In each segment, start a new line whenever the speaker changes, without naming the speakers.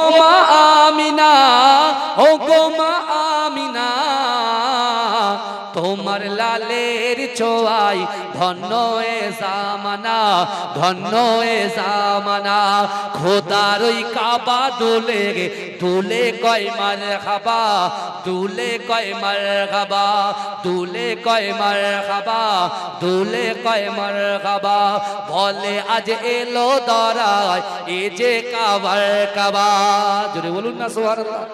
ও মা আমিনা, ও গো মা আমিনা, তোমার লালের ছোঁয়ায় ধন্য এ জামানা, ধন্য এ জামানা। খোদার ওই কাবা দুলে দুলে কয় মারহাবা, দুলে কয় মারহাবা, দুলে কয় মারহাবা, দুলে কয় মারহাবা। বলে আজ এলো দরায় এ যে কাবার কাবা। জোরে বলুন না সুবহানাল্লাহ,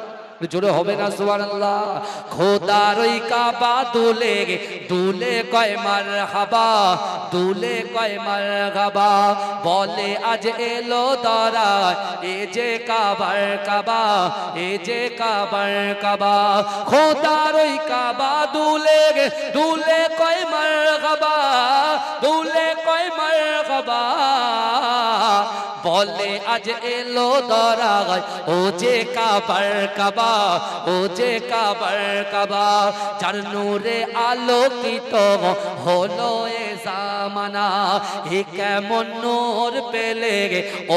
জোরে হবে না সুবহানাল্লাহ। খোদার ওই কাবা দুলে দুলে কয় মারহাবা, দুলে কয় মারহাবা। বলে আজ এলো দরায় এ যে কাবার কাবা, এ যে কাবার কাবা। খোদার ওই কাবা দুলে দুলে কয় মারহাবা, দুলে কয় মারহাবা। বলে আজ এলো দরায় ও যে কাবার কাবা, ও যে কাবার কাবা। যার নূরে আলোকিত হলো এ জামানা, এ কেমন নূর পেলে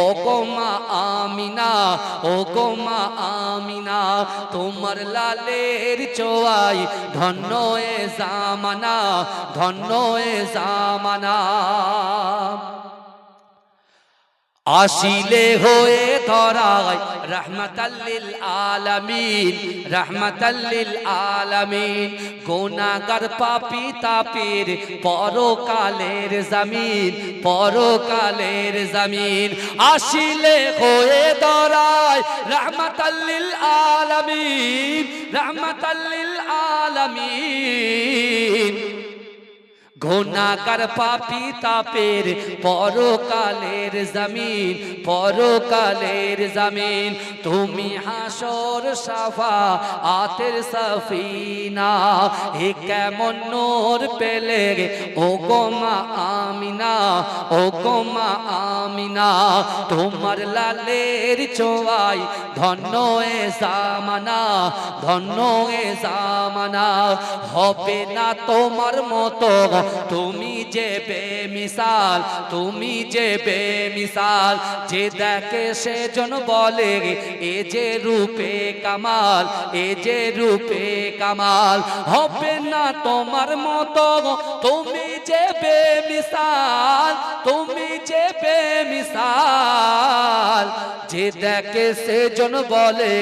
ও গো মা আমিনা, ও গো মা আমিনা। তোমার লালের ছোঁয়ায় ধন্য এ জামানা, ধন্য এ জামানা। আসিলে হয়ে ধরায় রহমাতাল লিল আলামিন, রহমাতাল লিল আলামিন। গুনাহগার পাপী তাপির পরকালের জমিন, পরকালের জমিন। আসিলে হয়ে ধরায় রহমাতাল লিল আলামিন, রহমাতাল লিল আলামিন। গুনাহগার পাপী তাপের পরকালের জমিন, পরকালের জমিন। তুমি হাসর শাফাআতের সফিনা, এ কেমন নূর পেলে ও গো মা আমিনা, ও গো মা আমিনা। তোমার লালের ছোঁয়ায় ধন্য এ জামানা, ধন্য এ জামানা। হবে না তোমার মতো তুমি যে বেমিসাল, তুমি যে বেমিসাল। যে দেখে সেজন বলে এ যে রূপে কামাল, এ যে রূপে কামাল। হবে না তোমার মতো তুমি যে বেমিসাল, তুমি যে বেমিসাল। যে দেখে সেজন বলে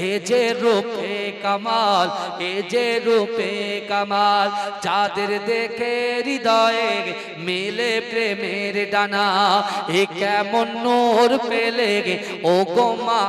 এ যে রূপে কামাল, এ যে রূপে কামাল। যাদের দেখে হৃদয়ে মেলে প্রেমের ডানা, এ কেমন নূর পেলে ও গো মা।